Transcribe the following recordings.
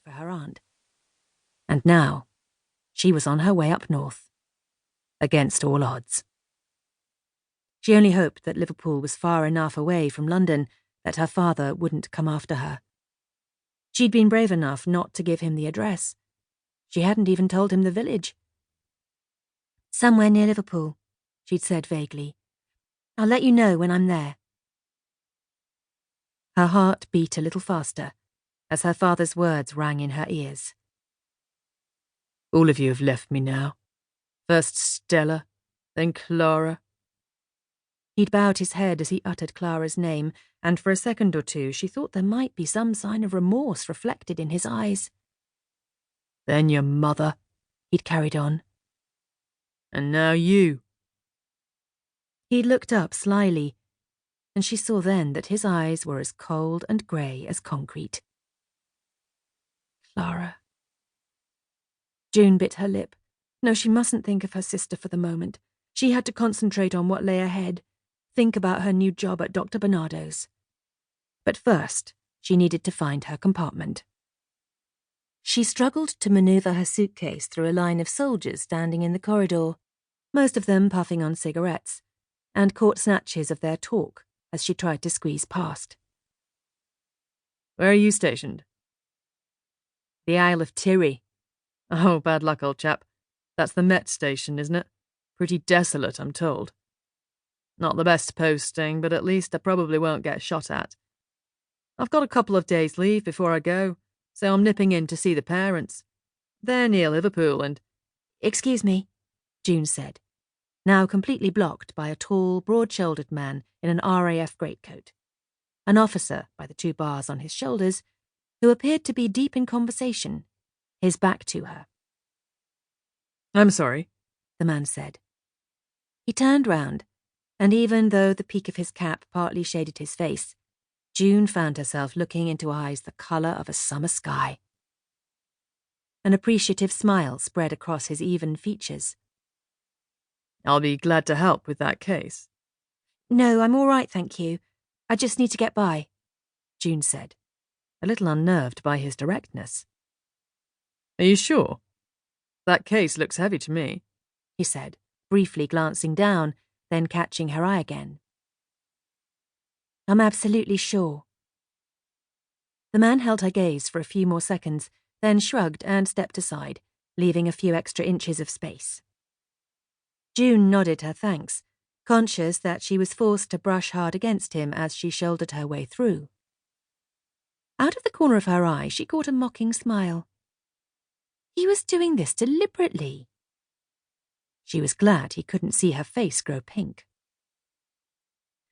for her aunt. And now, she was on her way up north, against all odds. She only hoped that Liverpool was far enough away from London that her father wouldn't come after her. She'd been brave enough not to give him the address. She hadn't even told him the village. "Somewhere near Liverpool," she'd said vaguely. "I'll let you know when I'm there." Her heart beat a little faster as her father's words rang in her ears. "All of you have left me now. First Stella, then Clara." He'd bowed his head as he uttered Clara's name, and for a second or two she thought there might be some sign of remorse reflected in his eyes. "Then your mother," he'd carried on. "And now you." He looked up slyly, and she saw then that his eyes were as cold and grey as concrete. Clara. June bit her lip. No, she mustn't think of her sister for the moment. She had to concentrate on what lay ahead, think about her new job at Dr Barnados. But first, she needed to find her compartment. She struggled to manoeuvre her suitcase through a line of soldiers standing in the corridor, most of them puffing on cigarettes, and caught snatches of their talk as she tried to squeeze past. "Where are you stationed?" "The Isle of Tiree." "Oh, bad luck, old chap. That's the Met station, isn't it? Pretty desolate, I'm told. Not the best posting, but at least I probably won't get shot at. I've got a couple of days' leave before I go, so I'm nipping in to see the parents. They're near Liverpool and—" "Excuse me," June said, now completely blocked by a tall, broad-shouldered man in an RAF greatcoat, an officer by the 2 bars on his shoulders, who appeared to be deep in conversation, his back to her. "I'm sorry," the man said. He turned round, and even though the peak of his cap partly shaded his face, June found herself looking into eyes the colour of a summer sky. An appreciative smile spread across his even features. "I'll be glad to help with that case." "No, I'm all right, thank you. I just need to get by," June said, a little unnerved by his directness. "Are you sure? That case looks heavy to me," he said, briefly glancing down, then catching her eye again. "I'm absolutely sure." The man held her gaze for a few more seconds, then shrugged and stepped aside, leaving a few extra inches of space. June nodded her thanks, conscious that she was forced to brush hard against him as she shouldered her way through. Out of the corner of her eye, she caught a mocking smile. He was doing this deliberately. She was glad he couldn't see her face grow pink.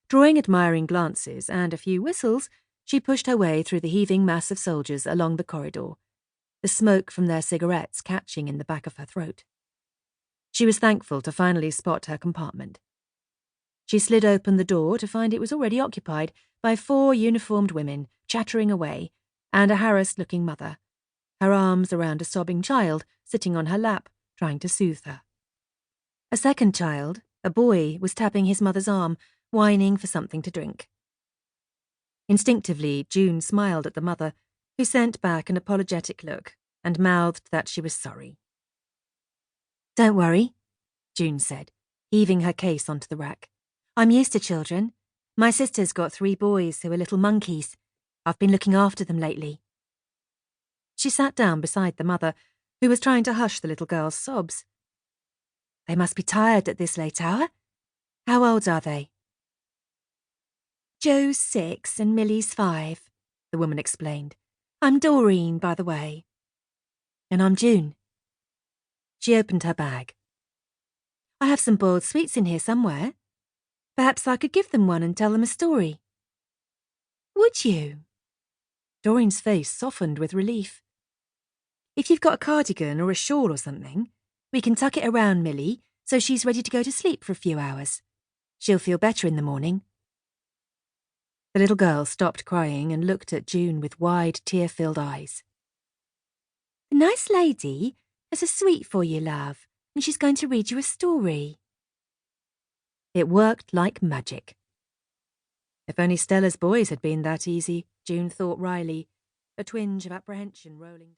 Drawing admiring glances and a few whistles, she pushed her way through the heaving mass of soldiers along the corridor, the smoke from their cigarettes catching in the back of her throat. She was thankful to finally spot her compartment. She slid open the door to find it was already occupied by 4 uniformed women chattering away, and a harassed-looking mother, her arms around a sobbing child sitting on her lap, trying to soothe her. A second child, a boy, was tapping his mother's arm, whining for something to drink. Instinctively, June smiled at the mother, who sent back an apologetic look and mouthed that she was sorry. "Don't worry," June said, heaving her case onto the rack. "I'm used to children. My sister's got 3 boys who are little monkeys. I've been looking after them lately." She sat down beside the mother, who was trying to hush the little girl's sobs. "They must be tired at this late hour. How old are they?" "Joe's 6 and Millie's 5, the woman explained. "I'm Doreen, by the way." "And I'm June." She opened her bag. "I have some boiled sweets in here somewhere. Perhaps I could give them one and tell them a story." "Would you?" Doreen's face softened with relief. "If you've got a cardigan or a shawl or something, we can tuck it around Millie so she's ready to go to sleep for a few hours. She'll feel better in the morning." The little girl stopped crying and looked at June with wide, tear-filled eyes. "The nice lady has a sweet for you, love, and she's going to read you a story." It worked like magic. If only Stella's boys had been that easy, June thought wryly, a twinge of apprehension rolling down.